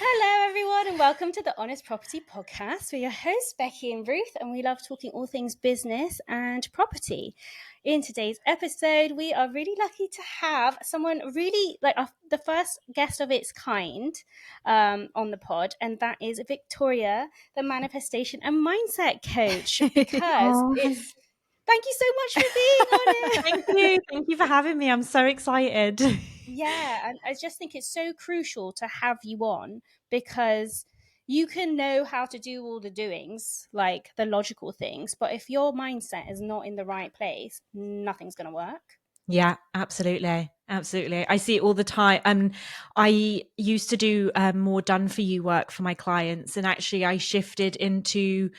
Hello, everyone, and welcome to the Honest Property Podcast. We're your hosts, Becky and Ruth, and we love talking all things business and property. In today's episode, we are really lucky to have someone really like the first guest of its kind on the pod, and that is Victoria, the manifestation and mindset coach. Because Oh, it's thank you so much for being on it. thank you. Thank you for having me. I'm so excited. Yeah, and I just think it's so crucial to have you on because you can know how to do all the doings, like the logical things, but if your mindset is not in the right place, nothing's going to work. Yeah, absolutely. Absolutely. I see it all the time. I used to do more done for you work for my clients. And actually, I shifted into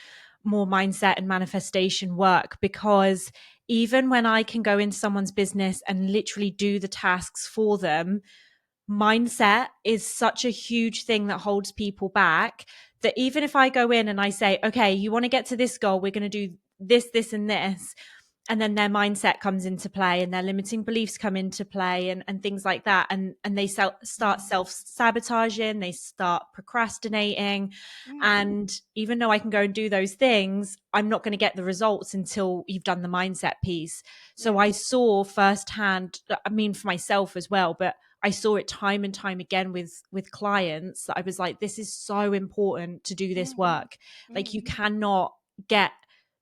more mindset and manifestation work because even when I can go into someone's business and literally do the tasks for them, mindset is such a huge thing that holds people back, that even if I go in and I say, okay, you want to get to this goal, we're going to do this, this, and this. And then their mindset comes into play and their limiting beliefs come into play and things like that. And they start self-sabotaging, they start procrastinating. And even though I can go and do those things, I'm not going to get the results until you've done the mindset piece. So I saw firsthand, I mean, for myself as well, but I saw it time and time again with clients that I was like, this is so important to do this work. Like, you cannot get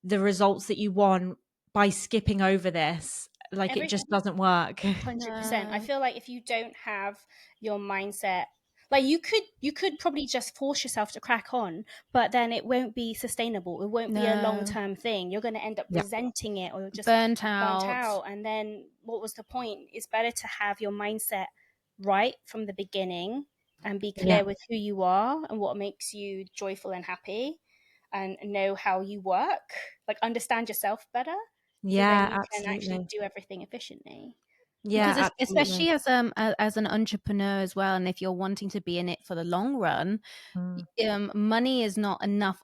the results that you want by skipping over this. Like, it just doesn't work. 100%. I feel like if you don't have your mindset, like you could probably just force yourself to crack on, but then it won't be sustainable. It won't be a long-term thing. You're going to end up Yeah. resenting it or just burnt burnt out. out. And then what was the point? It's better to have your mindset right from the beginning and be clear Yeah. with who you are and what makes you joyful and happy and know how you work, like understand yourself better so then Yeah, you can actually absolutely. do everything efficiently. Yeah, Because absolutely. especially as an entrepreneur as well, and if you're wanting to be in it for the long run, Mm. money is not enough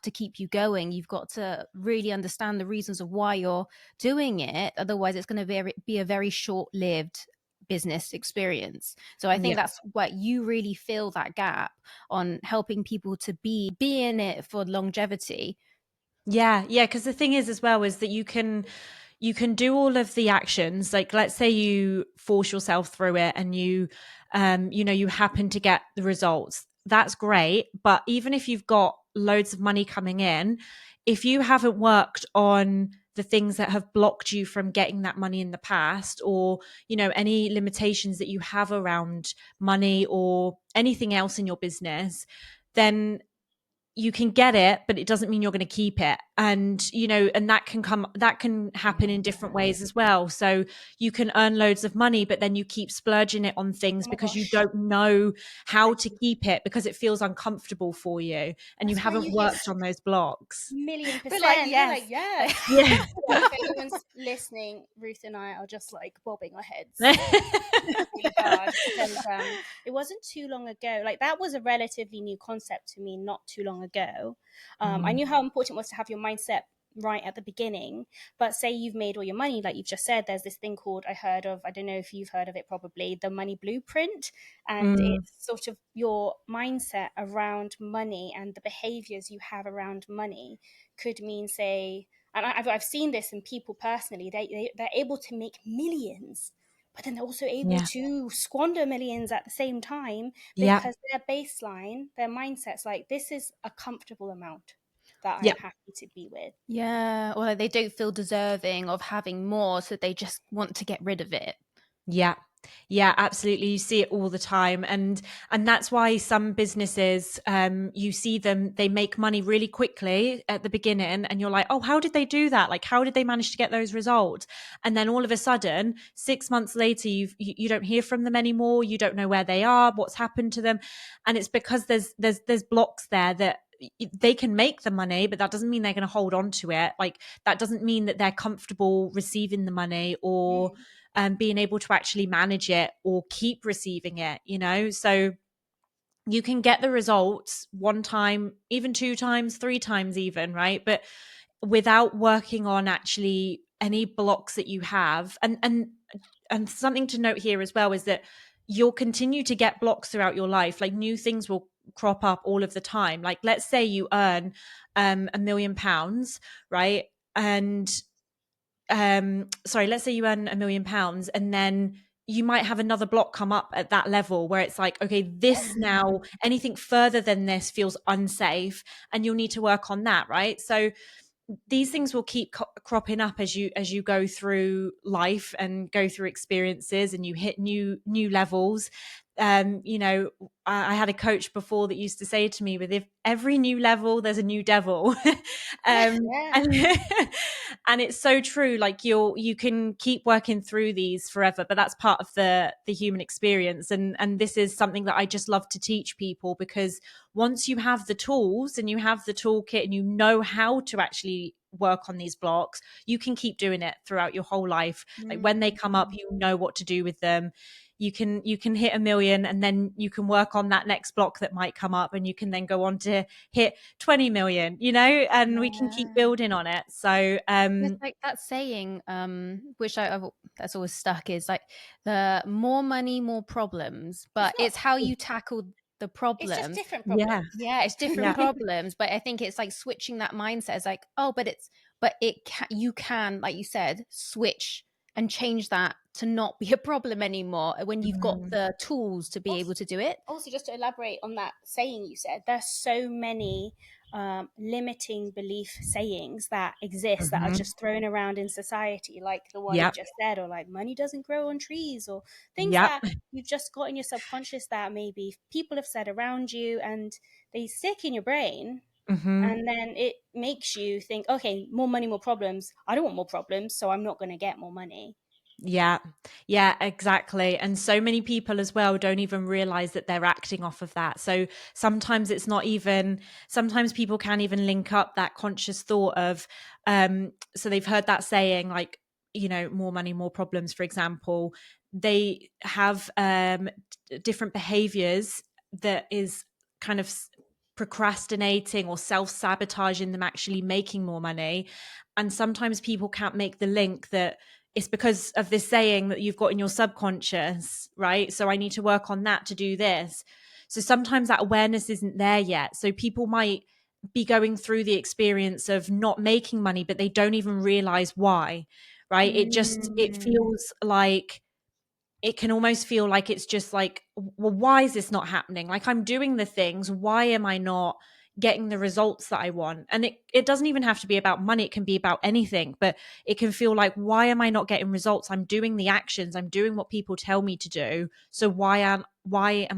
to keep you going. You've got to really understand the reasons of why you're doing it. Otherwise, it's going to be a very short-lived business experience. So I think Yeah. that's what you really fill that gap on helping people to be in it for longevity. Yeah, yeah, because the thing is as well is that you can do all of the actions. Like, let's say you force yourself through it and you happen to get the results. That's great, but even if you've got loads of money coming in, if you haven't worked on the things that have blocked you from getting that money in the past, or any limitations that you have around money or anything else in your business, then you can get it, but it doesn't mean you're going to keep it. And that can happen in different ways as well. So you can earn loads of money, but then you keep splurging it on things Oh my because you gosh. don't know how Like, to keep it, because it feels uncomfortable for you and you that's why haven't you hit worked on those blocks. million We're like, percent. We're like, yes. yes. Yeah. Yeah, if anyone's listening, Ruth and I are just like bobbing our heads really hard because it wasn't too long ago. Like, that was a relatively new concept to me not too long ago. I Mm, knew how important it was to have your mindset right at the beginning, but say you've made all your money, like you've just said, there's this thing called, I heard of, I don't know if you've heard of it, probably the money blueprint. And mm, it's sort of your mindset around money and the behaviors you have around money could mean, say, and I've seen this in people personally, they're able to make millions, but then they're also able yeah. to squander millions at the same time Yeah. because their baseline, their mindset's like, this is a comfortable amount that Yeah. I'm happy to be with. Yeah, or they don't feel deserving of having more, so they just want to get rid of it. Yeah. Yeah, absolutely. You see it all the time. And that's why some businesses, you see them, they make money really quickly at the beginning and you're like, oh, how did they do that? Like, how did they manage to get those results? And then all of a sudden, 6 months later, you don't hear from them anymore. You don't know where they are, what's happened to them. And it's because there's blocks there that they can make the money, but that doesn't mean they're going to hold on to it. Like, that doesn't mean that they're comfortable receiving the money or being able to actually manage it or keep receiving it. So you can get the results one time, even two times, three times even, right? But without working on actually any blocks that you have. And something to note here as well is that you'll continue to get blocks throughout your life. Like new things will crop up all of the time. Like let's say you earn £1,000,000, right? And let's say you earn £1,000,000, and then you might have another block come up at that level where it's like, okay, this now, anything further than this feels unsafe, and you'll need to work on that, right? So these things will keep cropping up as you go through life and go through experiences, and you hit new levels. You know, I had a coach before that used to say to me, with every new level there's a new devil. Yeah. and and it's so true. Like you can keep working through these forever, but that's part of the human experience. And this is something that I just love to teach people, because once you have the tools and you have the toolkit and you know how to actually work on these blocks, you can keep doing it throughout your whole life. Like when they come up, you know what to do with them. You can hit 1,000,000, and then you can work on that next block that might come up, and you can then go on to hit 20 million, you know, and we can keep building on it. So It's like that saying, which I've that's always stuck, is like the more money, more problems, but it's how you tackle the It's just problems. different yeah, problems. Yeah, it's different yeah, problems, but I think it's like switching that mindset. It's like, oh, you can, like you said, switch and change that to not be a problem anymore when you've got the tools to be able to do it. Also, just to elaborate on that saying you said, there's so many limiting belief sayings that exist that are just thrown around in society, like the one you yep, just said, or like money doesn't grow on trees, or things yep. that you've just got in your subconscious that maybe people have said around you, and they stick in your brain. And then it makes you think, okay, more money, more problems. I don't want more problems, so I'm not going to get more money. Yeah, yeah, exactly. And so many people as well don't even realize that they're acting off of that. So sometimes it's not even, sometimes people can't even link up that conscious thought of, so they've heard that saying, like, you know, more money, more problems, for example. They have different behaviors that is kind of procrastinating or self-sabotaging them actually making more money. And sometimes people can't make the link that it's because of this saying that you've got in your subconscious, right? So I need to work on that to do this. So sometimes that awareness isn't there yet. So people might be going through the experience of not making money, but they don't even realize why, right? It feels like, it can almost feel like it's just like, well, why is this not happening? Like, I'm doing the things, why am I not getting the results that I want? And it doesn't even have to be about money, it can be about anything, but it can feel like, why am I not getting results? I'm doing the actions, I'm doing what people tell me to do, so why am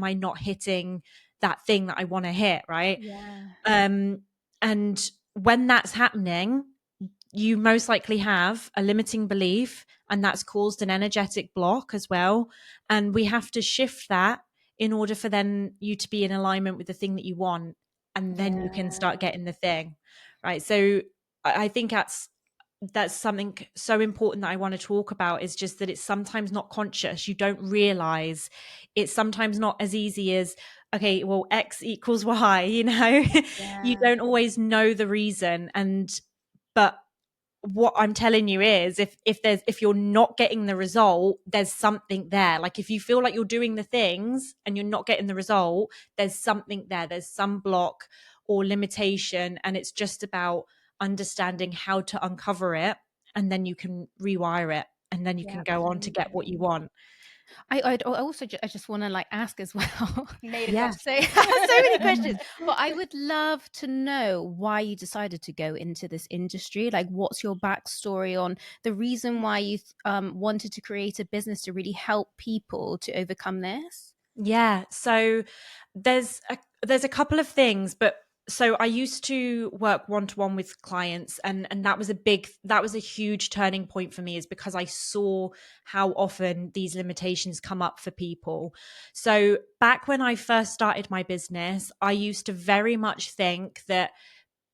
I not hitting that thing that I want to hit, right? Yeah. And when that's happening, you most likely have a limiting belief, and that's caused an energetic block as well. And we have to shift that in order for then you to be in alignment with the thing that you want, and then you can start getting the thing, right? So I think that's something so important that I want to talk about, is just that it's sometimes not conscious. You don't realize it's sometimes not as easy as, okay, well, X equals Y, you know. You Yeah. don't always know the reason. But what I'm telling you is, if you're not getting the result, there's something there. Like, if you feel like you're doing the things and you're not getting the result, there's something there. There's some block or limitation, and it's just about understanding how to uncover it, and then you can rewire it, and then you Yeah, can go on to get what you absolutely. want. I just want to like ask as well. Made a Yeah. question. So so many questions, but I would love to know why you decided to go into this industry. Like, what's your backstory on the reason why you wanted to create a business to really help people to overcome this? Yeah. So there's a couple of things, but so I used to work one to one with clients, and that was a huge turning point for me, is because I saw how often these limitations come up for people. So back when I first started my business, I used to very much think that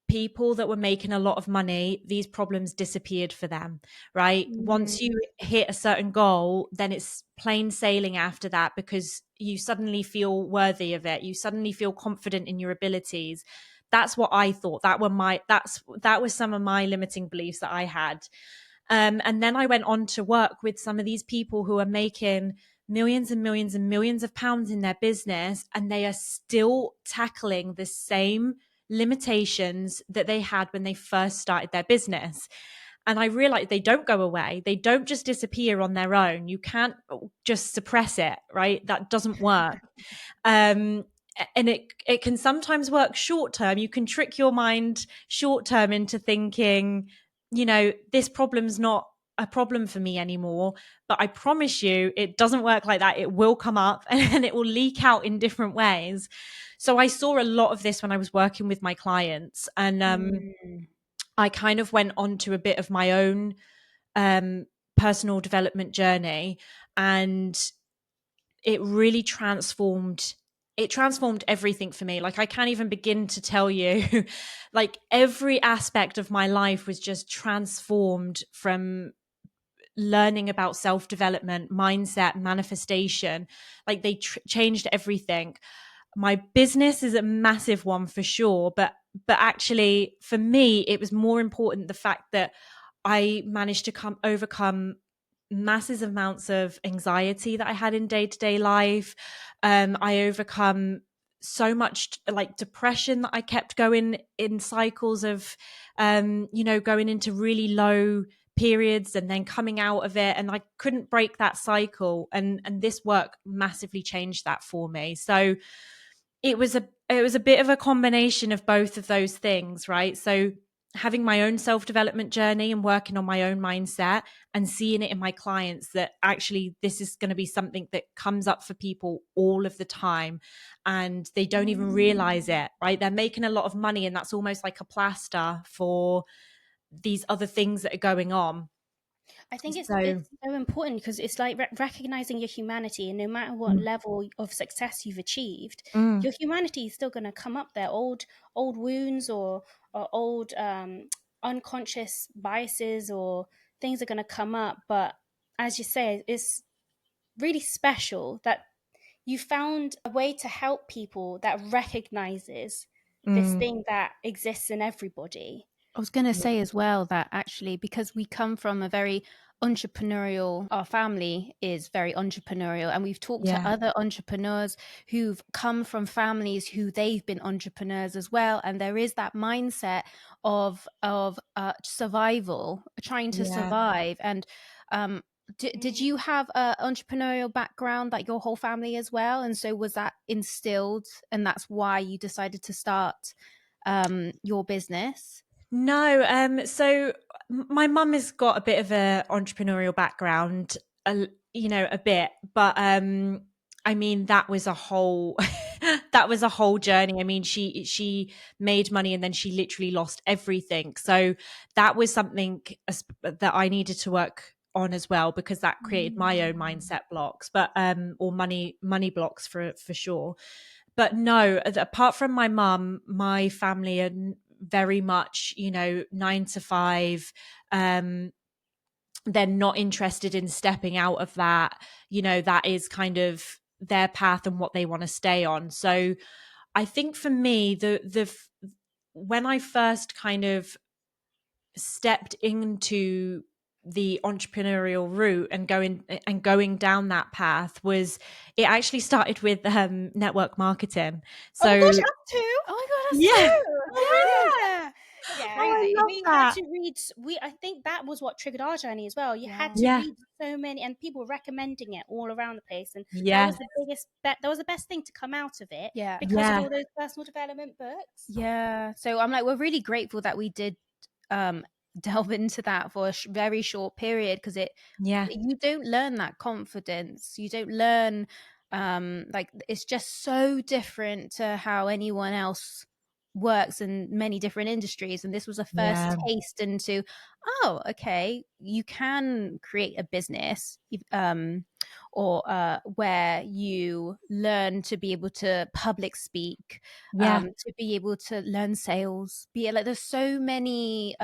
people that were making a lot of money, these problems disappeared for them, right? Once you hit a certain goal, then it's plain sailing after that, because you suddenly feel worthy of it. You suddenly feel confident in your abilities. That's what I thought. That was some of my limiting beliefs that I had. And then I went on to work with some of these people who are making millions and millions and millions of pounds in their business, and they are still tackling the same limitations that they had when they first started their business. And I realized they don't go away. They don't just disappear on their own. You can't just suppress it, right? That doesn't work. Um, and it can sometimes work short term. You can trick your mind short term into thinking, this problem's not a problem for me anymore. But I promise you, it doesn't work like that. It will come up and it will leak out in different ways. So I saw a lot of this when I was working with my clients, and I kind of went on to a bit of my own personal development journey, and it really transformed everything for me. Like, I can't even begin to tell you like, every aspect of my life was just transformed from learning about self-development, mindset, manifestation. Like, they changed everything. My business is a massive one for sure, but actually for me it was more important the fact that I managed to overcome massive amounts of anxiety that I had in day-to-day life. I overcome so much like depression that I kept going in cycles of going into really low periods and then coming out of it, and I couldn't break that cycle, and this work massively changed that for me. So it was a bit of a combination of both of those things, right? So having my own self-development journey and working on my own mindset and seeing it in my clients that actually this is going to be something that comes up for people all of the time, and they don't even realize it, right? They're making a lot of money, and that's almost like a plaster for these other things that are going on. I think it's So so important because it's like recognizing your humanity, and no matter what level of success you've achieved, your humanity is still going to come up there. Old wounds or old unconscious biases or things are going to come up. But as you say, it's really special that you found a way to help people that recognizes this thing that exists in everybody. I was going to say as well that actually, because we come from a very entrepreneurial, our family is very entrepreneurial, and we've talked to yeah, other entrepreneurs who've come from families who they've been entrepreneurs as well, and there is that mindset of survival, trying to yeah. survive. And did you have an entrepreneurial background like your whole family as well? And so was that instilled, and that's why you decided to start your business? No, so my mum has got a bit of a entrepreneurial background, a bit, but I mean that was a whole that was a whole journey. I mean, she made money and then she literally lost everything. So that was something that I needed to work on as well, because that created my own mindset blocks, but or money blocks for sure. But no, apart from my mum, my family are very much, 9 to 5. They're not interested in stepping out of that. That is kind of their path and what they want to stay on. So I think for me, when I first kind of stepped into the entrepreneurial route and going down that path, was it actually started with network marketing. Oh my So gosh, us too. Oh my god, us yeah. too. Oh really? Yeah. Yeah. Oh, I Crazy. love We had that. to read, I think that was what triggered our journey as well. You had Yeah. to Yeah. read so many, and people were recommending it all around the place. And that Yeah. was the biggest, that was the best thing to come out of it Yeah. because of Yeah. all those personal development books. Yeah. So I'm like, we're really grateful that we did um delve into that for a very short period, because Yeah. you don't learn that confidence. You don't learn like, it's just so different to how anyone else works in many different industries, and this was a first Yeah. taste into, oh, okay, you can create a business, or where you learn to be able to public speak, Yeah. to be able to learn sales, be it like, there's so many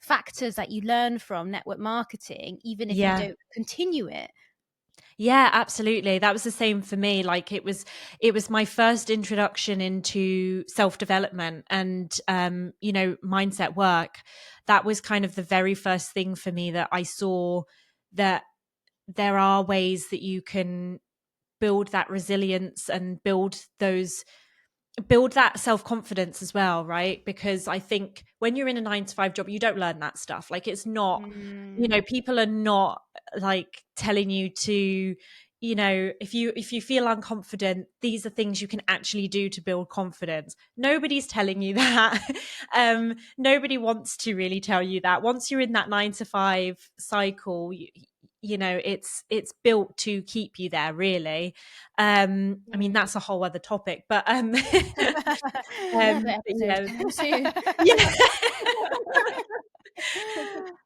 factors that you learn from network marketing, even if you Yeah. don't continue it. Yeah, absolutely. That was the same for me. Like, it was my first introduction into self-development and mindset work. That was kind of the very first thing for me that I saw, that there are ways that you can build that resilience and build that self-confidence as well, right? Because I think when you're in a 9 to 5 job, you don't learn that stuff. Like, it's not, people are not like telling you to, if you feel unconfident, these are things you can actually do to build confidence. Nobody's telling you that. Nobody wants to really tell you that. Once you're in that 9 to 5 cycle, it's built to keep you there, really. I mean, that's a whole other topic, but Another but episode coming soon. yeah.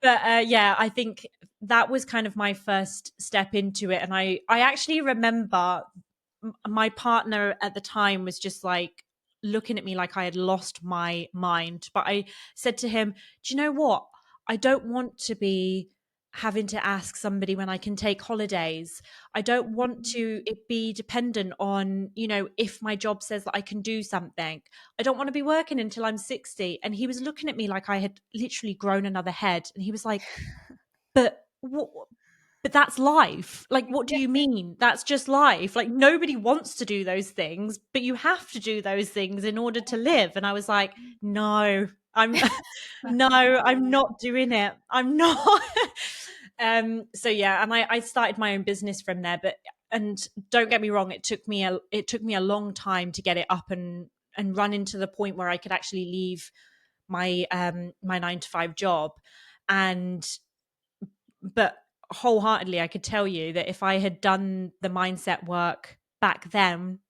But yeah, I think that was kind of my first step into it, and I actually remember my partner at the time was just like looking at me like I had lost my mind. But I said to him, do you know what? I don't want to be having to ask somebody when I can take holidays. I don't want to it be dependent on, if my job says that I can do something. I don't want to be working until I'm 60. And he was looking at me like I had literally grown another head. And he was like, but what? But that's life. Like, what do you mean? That's just life. Like, nobody wants to do those things, but you have to do those things in order to live. And I was like, no, no, I'm not doing it. I'm not. So yeah, and I started my own business from there. And don't get me wrong, it took me a long time to get it up and run into the point where I could actually leave my my 9 to 5 job. But wholeheartedly, I could tell you that if I had done the mindset work back then,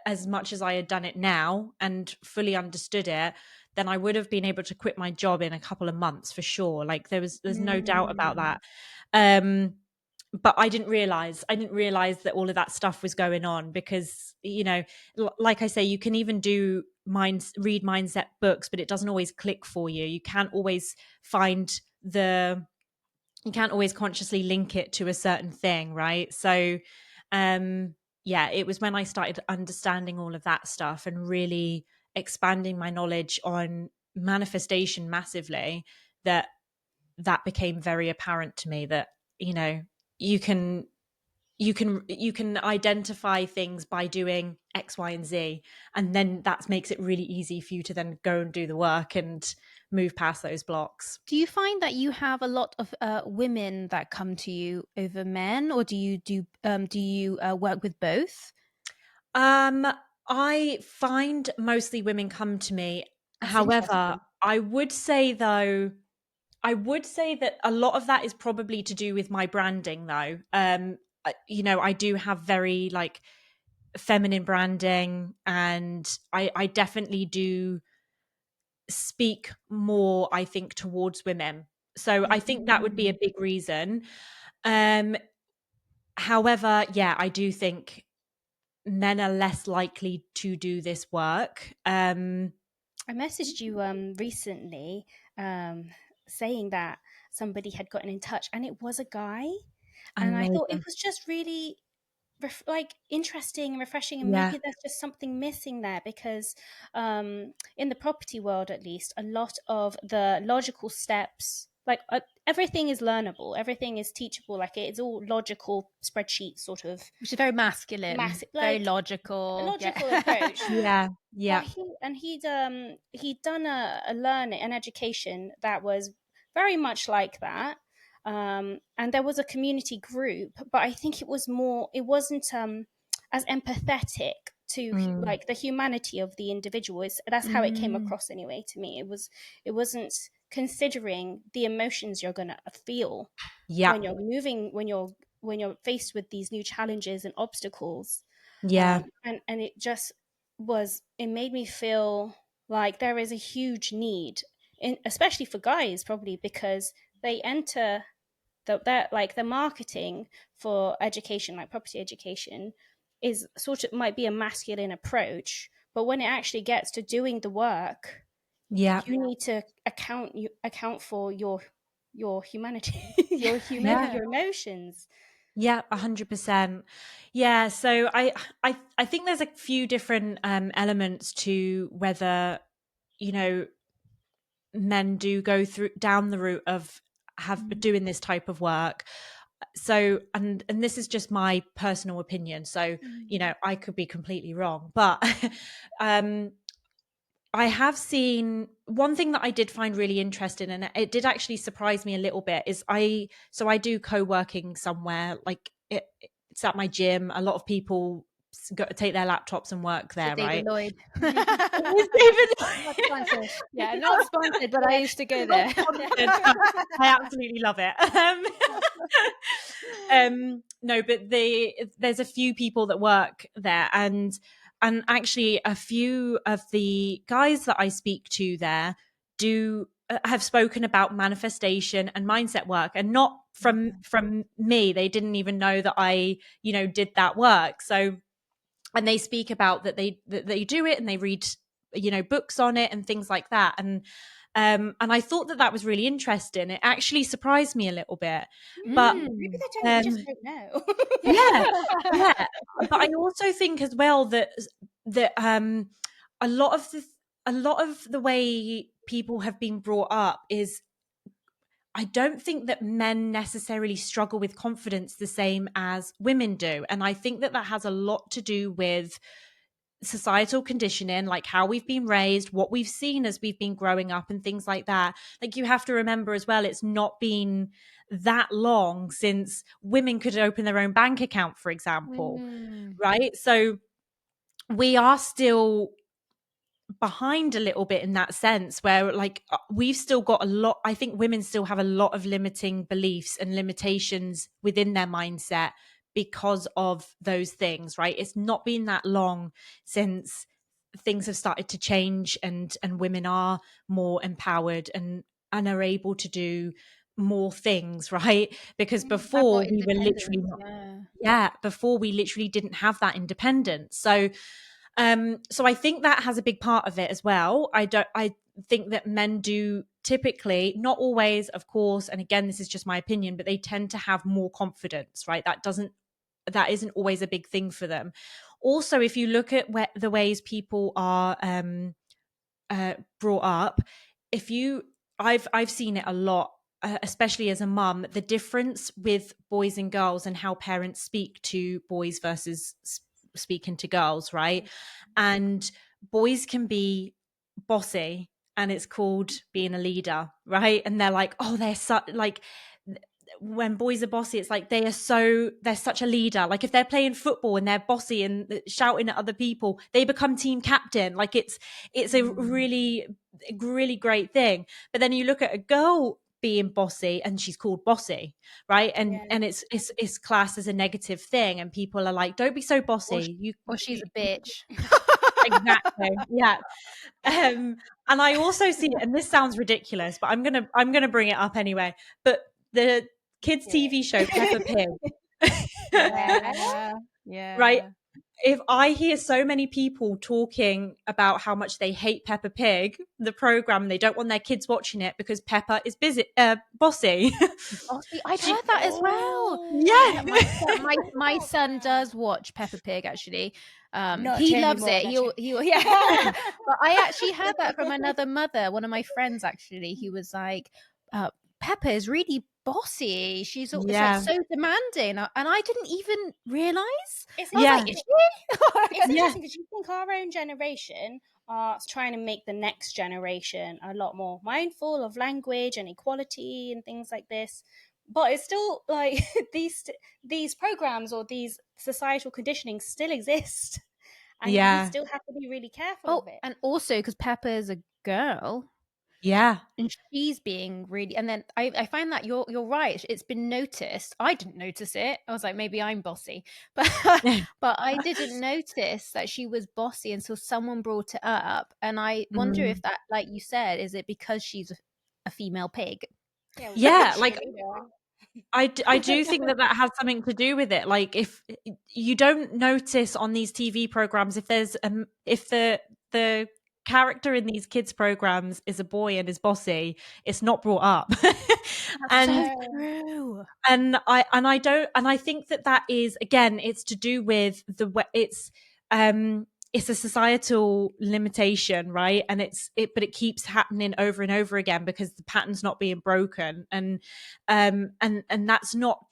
as much as I had done it now and fully understood it, then I would have been able to quit my job in a couple of months for sure. Like, there's no doubt about that. But I didn't realize that all of that stuff was going on, because, like I say, you can even read mindset books, but it doesn't always click for you. You can't always consciously link it to a certain thing, right? So yeah, it was when I started understanding all of that stuff and really expanding my knowledge on manifestation massively, that became very apparent to me that, you can identify things by doing X, Y, and Z, and then that makes it really easy for you to then go and do the work and move past those blocks. Do you find that you have a lot of women that come to you over men, or do you work with both? I find mostly women come to me. That's However, interesting. I would say that a lot of that is probably to do with my branding, though. I do have very like feminine branding, and I definitely do speak more, I think, towards women. So I think that would be a big reason. Um, However, yeah, I do think men are less likely to do this work. I messaged you recently saying that somebody had gotten in touch, and it was a guy, and I thought it Amazing. was just really like interesting and refreshing, and Yeah. maybe there's just something missing there, because in the property world, at least, a lot of the logical steps, like everything is learnable, everything is teachable, like it's all logical spreadsheet sort of Which is very masculine, massive, very like a logical. logical Yeah. approach. Yeah. But Yeah. he'd done a learning, an education that was very much like that, and there was a community group, but I think it wasn't as empathetic to Mm. like the humanity of the individual. That's how it came Mm. across anyway to me. It wasn't considering the emotions you're gonna feel Yeah. when you're moving, when you're faced with these new challenges and obstacles. Yeah. And it made me feel like there is a huge need, especially for guys, probably because they enter the marketing for education, like property education, is sort of might be a masculine approach, but when it actually gets to doing the work, Yeah. you need to account for your humanity, Yeah. your emotions. Yeah, 100%. Yeah, so I think there's a few different elements to whether, you know, men do go through down the route of have doing this type of work. so and this is just my personal opinion, so you know, I could be completely wrong, but I have seen one thing that I did find really interesting, and it did actually surprise me a little bit, is I do co-working somewhere, like it's at my gym. A lot of people take their laptops and work there, David right? Lloyd. It's Not David sponsored. Yeah, not sponsored, but I used to go there. I absolutely love it. No, but there's a few people that work there, and actually a few of the guys that I speak to there do have spoken about manifestation and mindset work, and not from me. They didn't even know that I, you know, did that work. So, and they speak about that they do it, and they read, you know, books on it and things like that. And I thought that was really interesting. It actually surprised me a little bit, but Maybe they don't. We just don't know. yeah, yeah. But I also think as well that a lot of the way people have been brought up is, I don't think that men necessarily struggle with confidence the same as women do, and I think that has a lot to do with societal conditioning, like how we've been raised, what we've seen as we've been growing up, and things like that. Like, you have to remember as well, it's not been that long since women could open their own bank account, for example, right? So we are still behind a little bit in that sense, where like we've still got a lot. I think women still have a lot of limiting beliefs and limitations within their mindset because of those things, right? It's not been that long since things have started to change, and women are more empowered and are able to do more things, right? Because Have more before we were literally independence. not, yeah, before we literally didn't have that independence. So I think that has a big part of it as well. I think that men do typically, not always, of course, and again, this is just my opinion, but they tend to have more confidence, right? That isn't always a big thing for them. Also, if you look at the ways people are brought up, if you I've seen it a lot, especially as a mum, the difference with boys and girls and how parents speak to boys versus speaking to girls, right? And boys can be bossy, and it's called being a leader, right? And they're like, oh, they're like, when boys are bossy, it's like they're such a leader. Like, if they're playing football and they're bossy and shouting at other people, they become team captain. Like, it's a really, really great thing. But then you look at a girl being bossy, and she's called bossy, right? And it's classed as a negative thing, and people are like, don't be so bossy, Or she's a bitch. exactly, yeah. And I also see it, and this sounds ridiculous, but I'm gonna bring it up anyway. But the kids' TV show Peppa Pig, Yeah. right? If I hear so many people talking about how much they hate Peppa Pig, the program, they don't want their kids watching it because Peppa is bossy. Bossy. I'd She- heard that as well. yeah. Yeah, my son does watch Peppa Pig actually. Not He loves anymore, it. He'll yeah. But I actually heard that from another mother, one of my friends actually. He was like, Peppa is really bossy. She's it's like Yeah. so demanding, and I didn't even realize. It's I was Yeah. like, is she? It's interesting because you think our own generation are trying to make the next generation a lot more mindful of language and equality and things like this, but it's still like these programs or these societal conditionings still exist, and we Yeah. still have to be really careful Oh, of it. and also because Peppa is a girl. Yeah. And she's being really, and then I find that you're right. It's been noticed. I didn't notice it. I was like, maybe I'm bossy, but but I didn't notice that she was bossy until someone brought it up. And I wonder if that, like you said, is it because she's a female pig? Yeah, like I do think that has something to do with it. Like, if you don't notice on these TV programs, if there's if the character in these kids programs is a boy and is bossy, it's not brought up. and So true. I think that is, again, it's to do with the way it's a societal limitation, right? And but it keeps happening over and over again because the pattern's not being broken, and that's not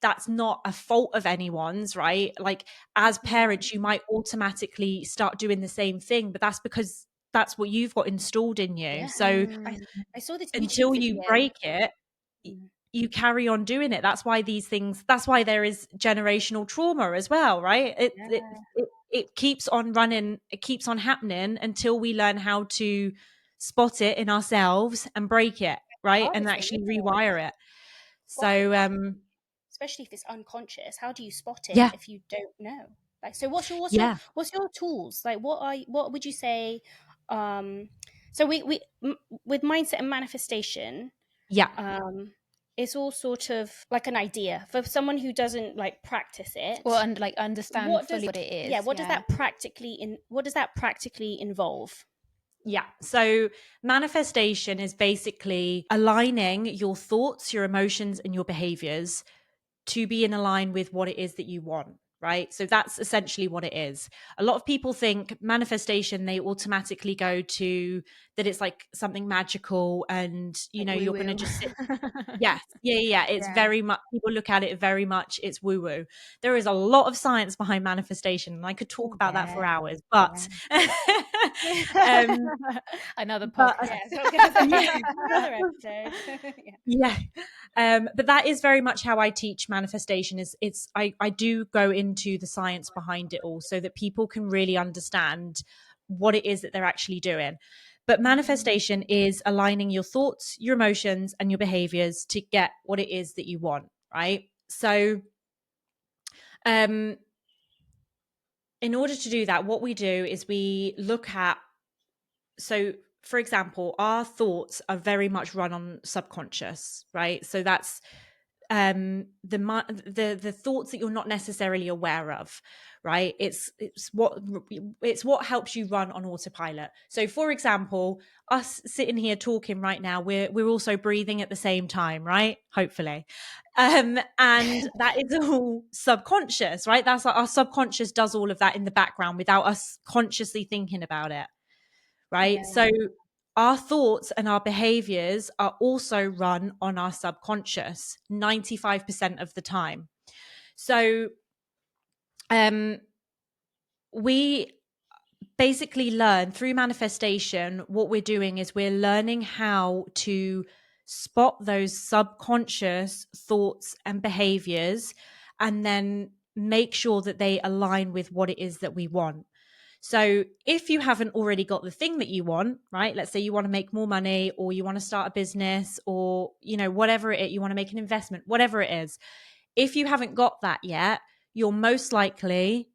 that's not a fault of anyone's, right? Like as parents, you might automatically start doing the same thing, but that's because that's what you've got installed in you. Yeah. So I saw this YouTube until you video. break it, you carry on doing it. That's why that's why there is generational trauma as well, right? It keeps on running, it keeps on happening until we learn how to spot it in ourselves and break it, right? And Hardest thing, actually isn't it? rewire it. Spot it. So Especially if it's unconscious. How do you spot it yeah, if you don't know? Like, so yeah, what's your tools? Like, what would you say? So with mindset and manifestation, yeah, it's all sort of like an idea for someone who doesn't like practice it. Or like understand What fully does what it is. yeah? What does that practically involve? yeah. So manifestation is basically aligning your thoughts, your emotions, and your behaviors to be in align with what it is that you want, right? So that's essentially what it is. A lot of people think manifestation, they automatically go to that it's like something magical and, you Like know, woo you're going to woo. just sit. Yes. Yeah. It's very much, people look at it very much, it's woo woo. There is a lot of science behind manifestation, and I could talk Oh about that for yeah, hours, but, um, Another but podcast. yeah. So I'm gonna yeah. say another episode. Yeah. But that is very much how I teach manifestation is I do go into the science behind it all so that people can really understand what it is that they're actually doing. But manifestation is aligning your thoughts, your emotions, and your behaviors to get what it is that you want, right? So in order to do that, what we do is we look at, so for example, our thoughts are very much run on subconscious, right? So that's the thoughts that you're not necessarily aware of, right? It's what helps you run on autopilot. So for example, us sitting here talking right now, we're also breathing at the same time, right? Hopefully. And that is all subconscious, right? That's our subconscious does all of that in the background without us consciously thinking about it, right? Yeah. So our thoughts and our behaviors are also run on our subconscious 95% of the time. So we basically learn through manifestation, what we're doing is we're learning how to spot those subconscious thoughts and behaviors and then make sure that they align with what it is that we want. So if you haven't already got the thing that you want, right? Let's say you want to make more money or you want to start a business or, you know, whatever it is, you want to make an investment, whatever it is. If you haven't got that yet, you're most likely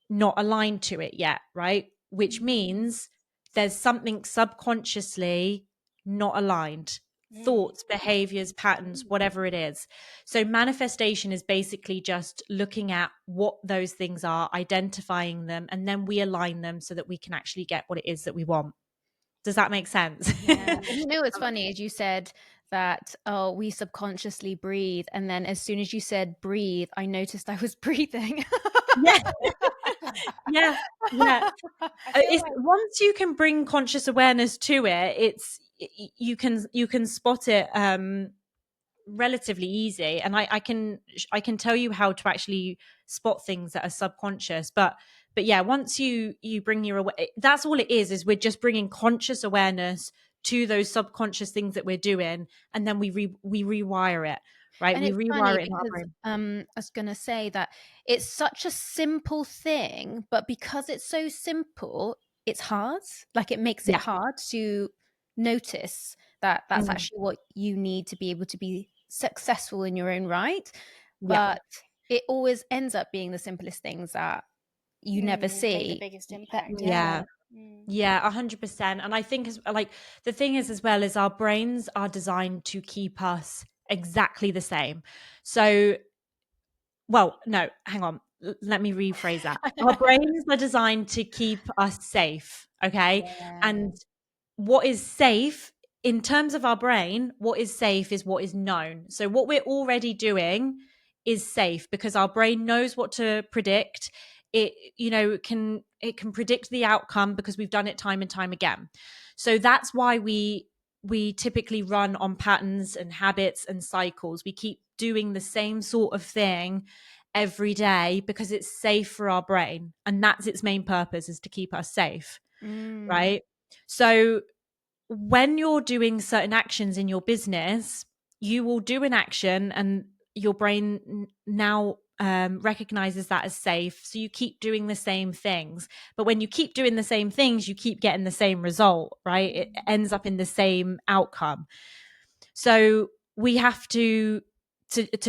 not aligned to it yet, right? Which means there's something subconsciously not aligned. Thoughts, behaviors, patterns, whatever it is. So manifestation is basically just looking at what those things are, identifying them, and then we align them so that we can actually get what it is that we want. Does that make sense? Yeah. And you know what's funny is you said that, oh, we subconsciously breathe. And then as soon as you said breathe, I noticed I was breathing. Yeah. Yeah. Yeah. I feel It's like once you can bring conscious awareness to it, you can spot it relatively easy. And I can tell you how to actually spot things that are subconscious. But yeah, once you bring your that's all it is we're just bringing conscious awareness to those subconscious things that we're doing, and then we rewire it, right? And We it's funny rewire it in our because brain. I was going to say that it's such a simple thing, but because it's so simple, it's hard. Like it makes it Yeah. hard to notice that that's Mm. actually what you need to be able to be successful in your own right. Yeah. But it always ends up being the simplest things that you never make the see. biggest impact. Yeah. Yeah, 100%. And I think like the thing is as well is our brains are designed to keep us exactly the same. So, well, no, hang on. Let me rephrase that. Our brains are designed to keep us safe, okay? Yeah. And what is safe in terms of our brain, what is safe is what is known. So what we're already doing is safe because our brain knows what to predict. It, you know, it can predict the outcome because we've done it time and time again. So that's why we typically run on patterns and habits and cycles. We keep doing the same sort of thing every day because it's safe for our brain, and that's its main purpose, is to keep us safe. Right? So when you're doing certain actions in your business, you will do an action and your brain now recognizes that as safe. So you keep doing the same things. But when you keep doing the same things, you keep getting the same result, right? It ends up in the same outcome. So we have to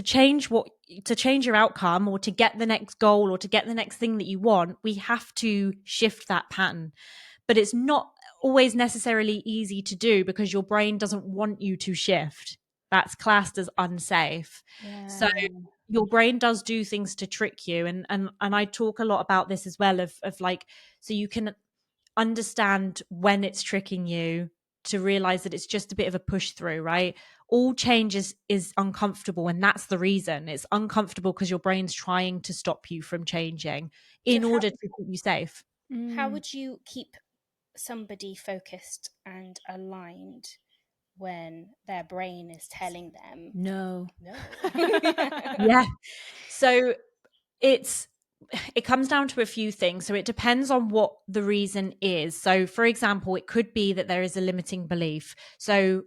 change your outcome, or to get the next goal, or to get the next thing that you want, we have to shift that pattern. But it's not always necessarily easy to do because your brain doesn't want you to shift. That's classed as unsafe. So your brain does do things to trick you. And I talk a lot about this as well, of like, so you can understand when it's tricking you, to realize that it's just a bit of a push through, right? All change is uncomfortable, and that's the reason. It's uncomfortable because your brain's trying to stop you from changing in order to keep you safe. How would you keep somebody focused and aligned when their brain is telling them no? Yeah. So it comes down to a few things. So it depends on what the reason is. So for example, it could be that there is a limiting belief. So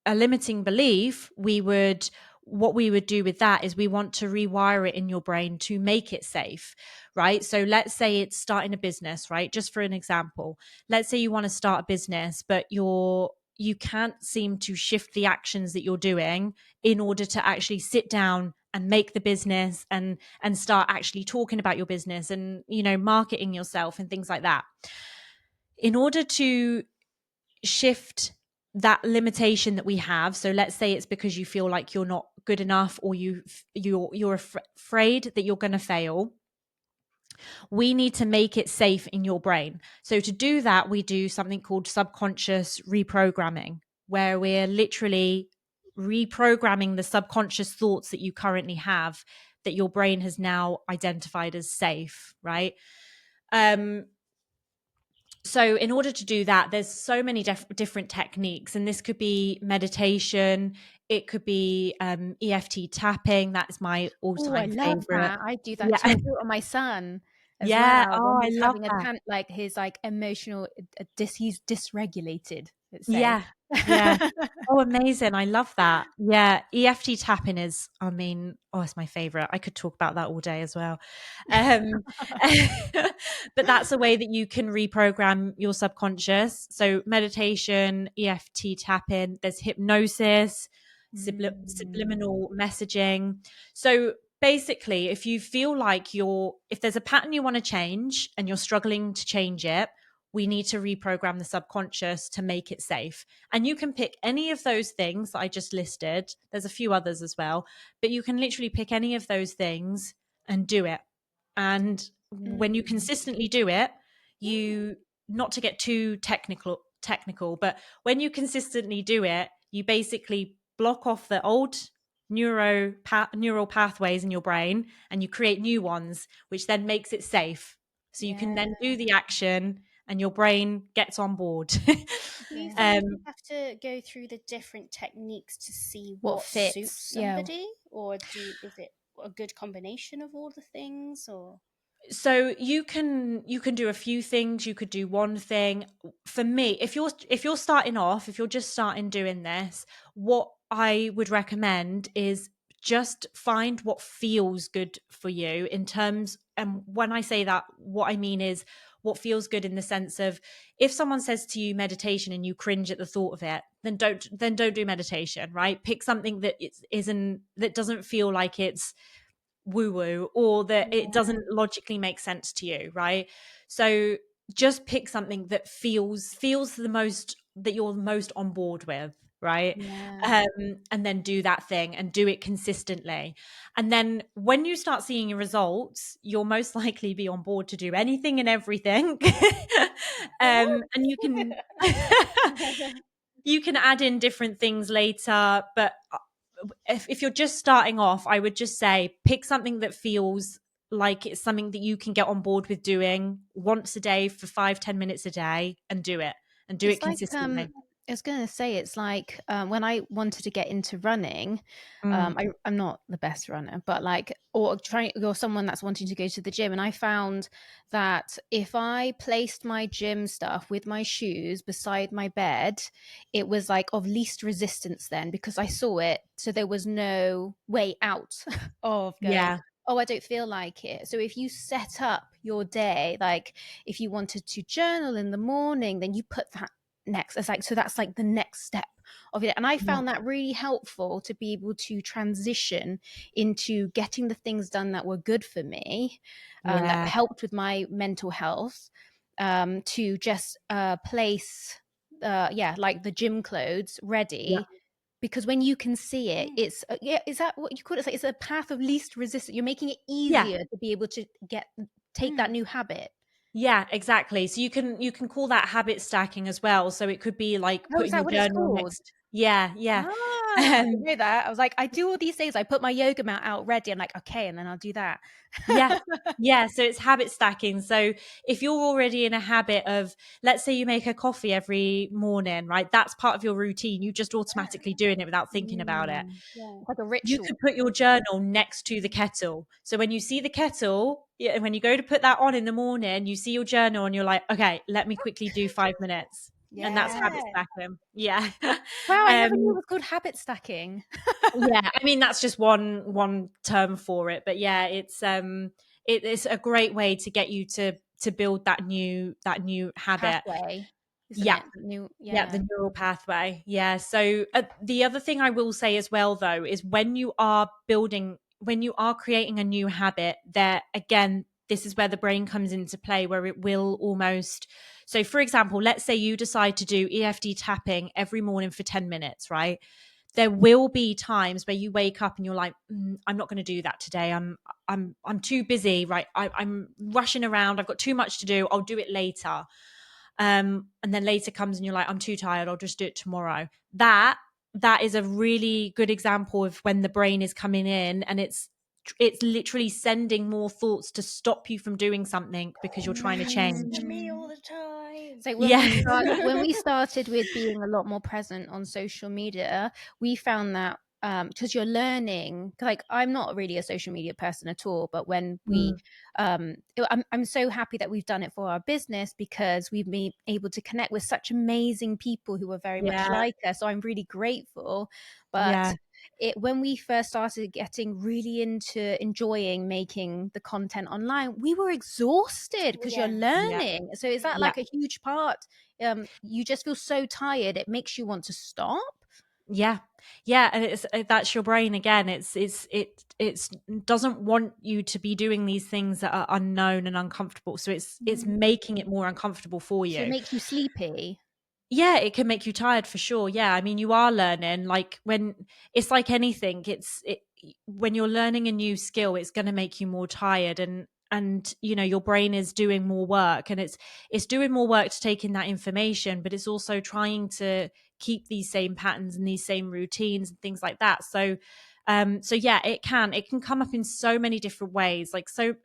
a limiting belief, what we would do with that is we want to rewire it in your brain to make it safe, right? So let's say it's starting a business, right? Just for an example, let's say you want to start a business, but you can't seem to shift the actions that you're doing in order to actually sit down and make the business and start actually talking about your business and, marketing yourself and things like that. In order to shift that limitation that we have, so let's say it's because you feel like you're not good enough, or you're afraid that you're going to fail, we need to make it safe in your brain. So to do that, we do something called subconscious reprogramming, where we're literally reprogramming the subconscious thoughts that you currently have, that your brain has now identified as safe, right? So in order to do that, there's so many different techniques, and this could be meditation, it could be EFT tapping. That's my Oh, I all-time love favorite. that. I do that too. Yeah. I do it on my son as Yeah. well when Oh, I he's love having a that. like his like emotional he's dysregulated, let's say. Yeah. Yeah. Oh, amazing. I love that. Yeah. EFT tapping is, it's my favorite. I could talk about that all day as well. Um, but that's a way that you can reprogram your subconscious. So meditation, EFT tapping, there's hypnosis, subliminal messaging. So basically, if you feel like if there's a pattern you want to change and you're struggling to change it, we need to reprogram the subconscious to make it safe. And you can pick any of those things that I just listed. There's a few others as well, but you can literally pick any of those things and do it. And when you consistently do it, not to get too technical, but when you consistently do it, you basically block off the old neural pathways in your brain, and you create new ones, which then makes it safe. So you can then do the action and your brain gets on board. Do you find you have to go through the different techniques to see what fits, suits somebody, or is it a good combination of all the things, or? So you can do a few things. You could do one thing. For me, if you're starting off, if you're just starting doing this, what I would recommend is just find what feels good for you in terms, and when I say that, what I mean is what feels good in the sense of, if someone says to you meditation and you cringe at the thought of it, then don't do meditation, right? Pick something that that doesn't feel like it's woo woo, or that it doesn't logically make sense to you, right? So just pick something that feels the most, that you're most on board with, right? And then do that thing and do it consistently. And then when you start seeing your results, you'll most likely be on board to do anything and everything. And you can you can add in different things later, but if you're just starting off, I would just say pick something that feels like it's something that you can get on board with doing once a day for 5-10 minutes a day, and do it It's like consistently. I was going to say, it's like when I wanted to get into running, Mm. I'm not the best runner, but like, or someone that's wanting to go to the gym. And I found that if I placed my gym stuff with my shoes beside my bed, it was like of least resistance then, because I saw it. So there was no way out of going, Yeah. oh, I don't feel like it. So if you set up your day, like if you wanted to journal in the morning, then you put that next. It's like, so that's like the next step of it. And I Yeah. found that really helpful to be able to transition into getting the things done that were good for me, that Yeah. helped with my mental health, to just place like the gym clothes Yeah. ready, because when you can see it, it's is that what you call it? It's like, it's a path of least resistance. You're making it Yeah. easier to be able to take that new habit. Yeah, exactly. So you can call that habit stacking as well. So it could be like Oh, is putting that your what it's journal called? next. Yeah, yeah. Ah, I didn't know that. I was like, I do all these things. I put my yoga mat out ready. I'm like, okay, and then I'll do that. Yeah. Yeah. So it's habit stacking. So if you're already in a habit of, let's say you make a coffee every morning, right? That's part of your routine. You just automatically doing it without thinking about it. Yeah, it's like a You ritual. could put your journal next to the kettle. So when you see the kettle, yeah, when you go to put that on in the morning, you see your journal and you're like, okay, let me quickly do 5 minutes. And that's habit Yeah. stacking. Yeah. Wow, I never knew it um, was called habit stacking. yeah, I mean that's just one term for it, but yeah, it's a great way to get you to build that new habit. Pathway, isn't Yeah. it? New, Yeah, yeah. the neural pathway. Yeah. So the other thing I will say as well, though, is when you are creating a new habit, there again, this is where the brain comes into play, where it will almost. So, for example, let's say you decide to do EFD tapping every morning for 10 minutes, right? There will be times where you wake up and you're like, I'm not going to do that today. I'm too busy, right? I'm rushing around. I've got too much to do. I'll do it later. And then later comes and you're like, I'm too tired, I'll just do it tomorrow. That is a really good example of when the brain is coming in and it's literally sending more thoughts to stop you from doing something because you're trying to Happens change. to me all the time. So Yeah. when we started with being a lot more present on social media, we found that because you're learning, like I'm not really a social media person at all, but when Mm, I'm so happy that we've done it for our business, because we've been able to connect with such amazing people who are very much yeah. like us. So I'm really grateful. Yeah. But when we first started getting really into enjoying making the content online, we were exhausted because you're Yeah. Yeah. learning. So is that Yeah. like a huge part? You just feel so tired, it makes you want to stop. Yeah. Yeah, and that's your brain again. It's doesn't want you to be doing these things that are unknown and uncomfortable. So it's making it more uncomfortable for So it you. makes you sleepy. Yeah, it can make you tired for sure. Yeah, I mean, you are learning. Like when it's like anything, when you're learning a new skill, it's going to make you more tired, and your brain is doing more work, and it's doing more work to take in that information, but it's also trying to keep these same patterns and these same routines and things like that. So yeah, it can come up in so many different ways. Like so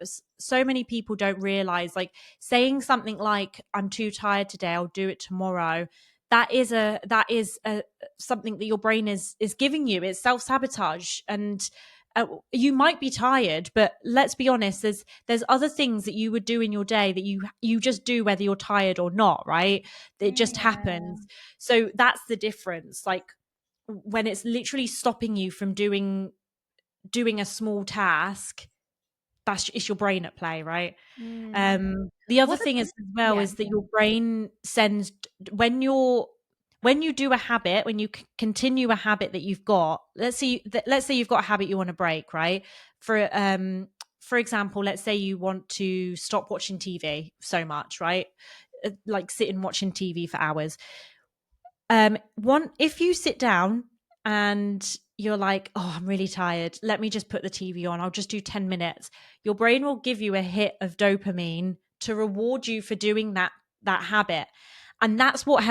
many people don't realize, like saying something like, I'm too tired today, I'll do it tomorrow. That is something that your brain is giving you. It's self-sabotage. And you might be tired, but let's be honest, there's other things that you would do in your day that you just do whether you're tired or not, right? It just Yeah. happens. So that's the difference. Like when it's literally stopping you from doing a small task, it's your brain at play, right? Mm. The other What thing is about, as well yeah. is that your brain sends when you do a habit, when you continue a habit that you've got. Let's say you've got a habit you want to break, right? For example, let's say you want to stop watching TV so much, right? Like sitting watching TV for hours. One, if you sit down and you're like, oh, I'm really tired, let me just put the TV on, I'll just do 10 minutes, your brain will give you a hit of dopamine to reward you for doing that habit. And that's what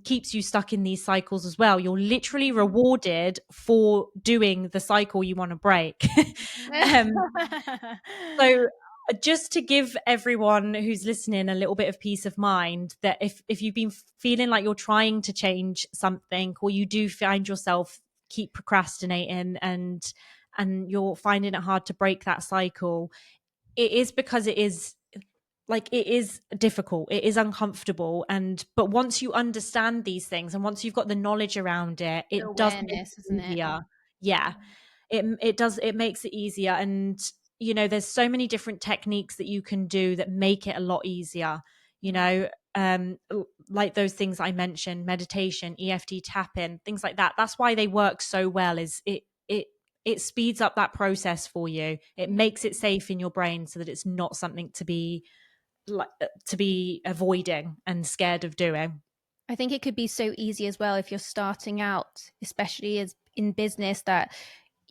keeps you stuck in these cycles as well. You're literally rewarded for doing the cycle you want to break. um so just to give everyone who's listening a little bit of peace of mind, that if you've been feeling like you're trying to change something, or you do find yourself keep procrastinating and you're finding it hard to break that cycle, it is because it is difficult, it is uncomfortable, but once you understand these things and once you've got the knowledge around it, The it does make awareness, it isn't it? easier. Yeah, it does, it makes it easier. And there's so many different techniques that you can do that make it a lot easier, like those things I mentioned, meditation, EFT tapping, things like that. That's why they work so well, is it speeds up that process for you. It makes it safe in your brain so that it's not something to be avoiding and scared of doing. I think it could be so easy as well if you're starting out, especially as in business, that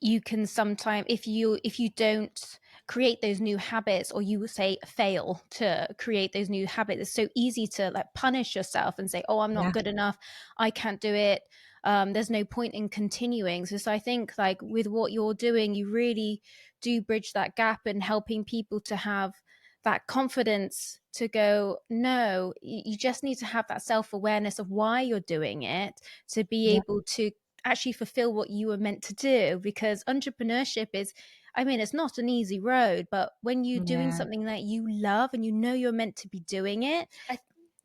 you can sometimes, if you don't create those new habits, or you say fail to create those new habits, it's so easy to like punish yourself and say, oh, I'm not Yeah. good enough, I can't do it, there's no point in continuing. So I think like with what you're doing, you really do bridge that gap and helping people to have that confidence to go, no, you just need to have that self-awareness of why you're doing it, to be Yeah. able to actually fulfill what you were meant to do. Because entrepreneurship is, I mean, it's not an easy road, but when you're doing Yeah. something that you love and you know you're meant to be doing it.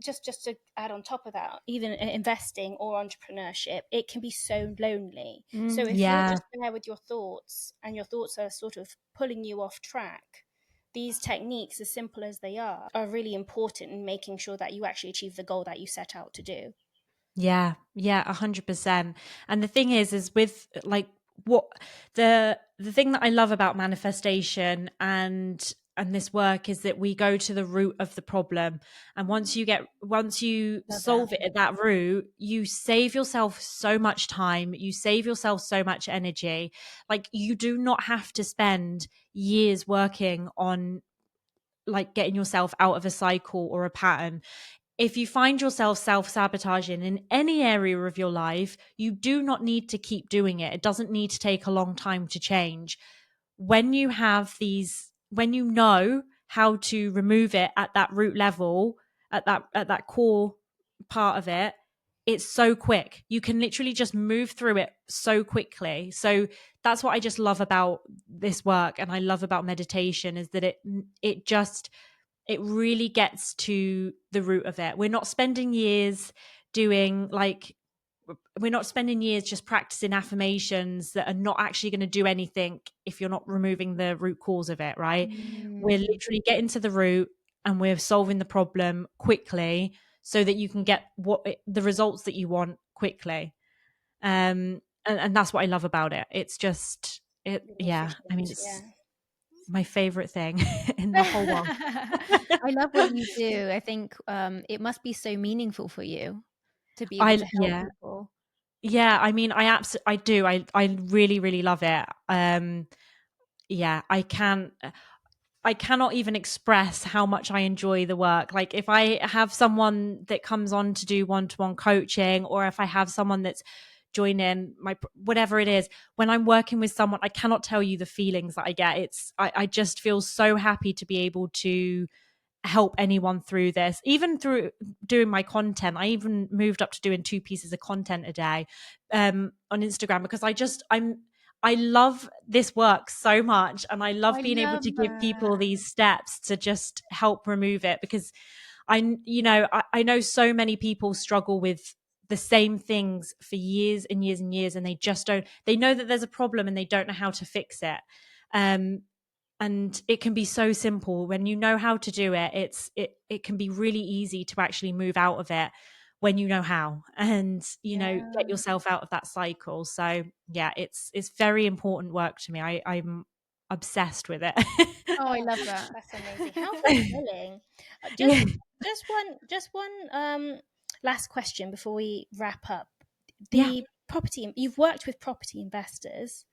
Just to add on top of that, even investing or entrepreneurship, it can be so lonely. So if you're Yeah. just there with your thoughts and your thoughts are sort of pulling you off track, these techniques, as simple as they are really important in making sure that you actually achieve the goal that you set out to do. Yeah, 100%. And the thing is with like what the thing that I love about manifestation and this work is that we go to the root of the problem. And once you Love that. solve it at that root, you save yourself so much time, you save yourself so much energy. Like, you do not have to spend years working on like getting yourself out of a cycle or a pattern. If you find yourself self-sabotaging in any area of your life, you do not need to keep doing it. It doesn't need to take a long time to change. When you know how to remove it at that root level, at that core part of it, it's so quick. You can literally just move through it so quickly. So that's what I just love about this work, and I love about meditation, is that it really gets to the root of it. Doing like we're not spending years just practicing affirmations that are not actually going to do anything if you're not removing the root cause of it, right? We're literally getting to the root, and we're solving the problem quickly so that you can get the results that you want quickly. And that's what I love about it. It's just it Really yeah, I mean, efficient. Yeah. it's my favorite thing in the whole world. I love what you do. I think it must be so meaningful for you to be able to help Yeah. people. Yeah, I mean, I do. I really, really love it. Yeah, I cannot even express how much I enjoy the work. Like, if I have someone that comes on to do one-to-one coaching, or if I have someone that's joining whatever it is, when I'm working with someone, I cannot tell you the feelings that I get. I just feel so happy to be able to help anyone through this. Even through doing my content, I even moved up to doing 2 pieces of content a day on Instagram, because I love this work so much, and I love I being able love to give that. people these steps to just help remove it. Because I know so many people struggle with the same things for years and years and years, and they know that there's a problem and they don't know how to fix it. um and it can be so simple when you know how to do it. It can be really easy to actually move out of it when you know how, and get Yeah. yourself out of that cycle. So yeah, it's very important work to me. I'm obsessed with it. Oh, I Oh, love that. that's amazing. How fulfilling. Just Yeah, just one last question before we wrap up. yeah, The property, you've worked with property investors,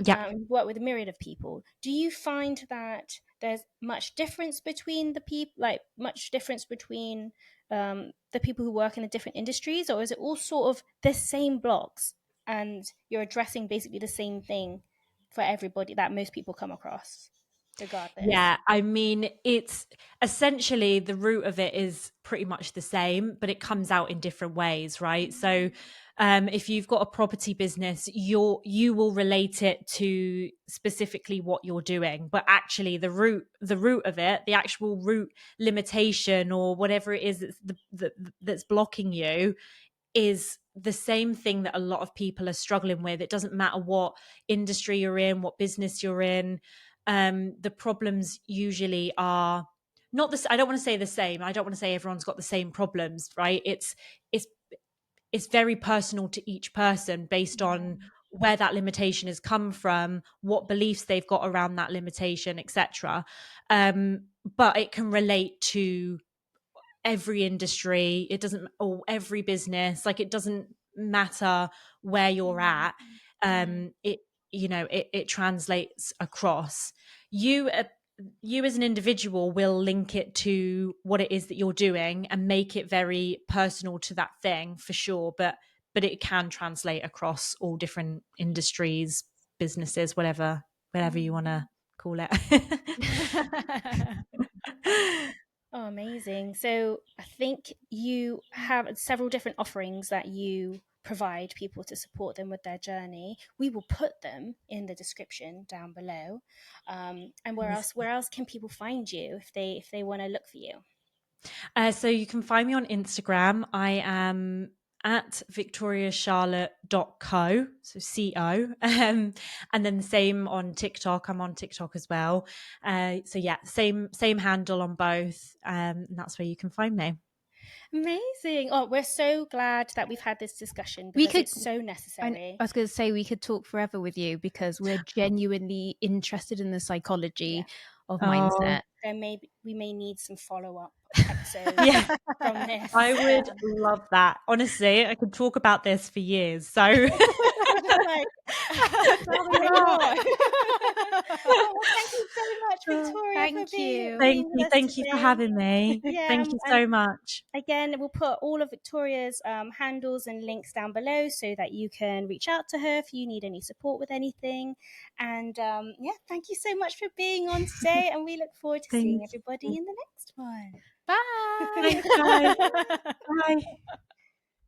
yeah. you've worked with a myriad of people. Do you find that there's much difference between the people, like much difference between the people who work in the different industries, or is it all sort of the same blocks and you're addressing basically the same thing for everybody that most people come across? regardless. Yeah, I mean, it's essentially the root of it is pretty much the same, but it comes out in different ways, right? So, if you've got a property business, you will relate it to specifically what you're doing, but actually the root of it, the actual root limitation or whatever it is that's blocking you, is the same thing that a lot of people are struggling with. It doesn't matter what industry you're in, what business you're in. The problems usually are not this. I don't want to say the same. I don't want to say everyone's got the same problems, right? It's it's very personal to each person based on where that limitation has come from, what beliefs they've got around that limitation, etc. But it can relate to every industry. It doesn't, or every business. Like, it doesn't matter where you're at. It, you know, it translates across. You as an individual will link it to what it is that you're doing and make it very personal to that thing, for sure. But it can translate across all different industries, businesses, whatever you want to call it. Oh, amazing. So I think you have several different offerings that you provide people to support them with their journey. We will put them in the description down below. And where else can people find you if they want to look for you? So you can find me on Instagram. I am at victoriacharlotte.co, so co. And then the same on TikTok. I'm on TikTok as well. So yeah, same handle on both. And that's where you can find me. Amazing. Oh, we're so glad that we've had this discussion We because could- it's so necessary. I was going to say we could talk forever with you because we're genuinely interested in the psychology of mindset. So maybe we may need some follow-up episodes Yeah, from this. I would love that. Honestly, I could talk about this for years. So We're just like, tell me more. Oh, well, thank you so much, Victoria, for Thank being you. with us Thank you for today. having me. Yeah, Thank you and so much. again, we'll put all of Victoria's handles and links down below so that you can reach out to her if you need any support with anything. And yeah, thank you so much for being on today. And we look forward to seeing everybody in the next one. Bye. Thanks, guys.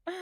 Bye.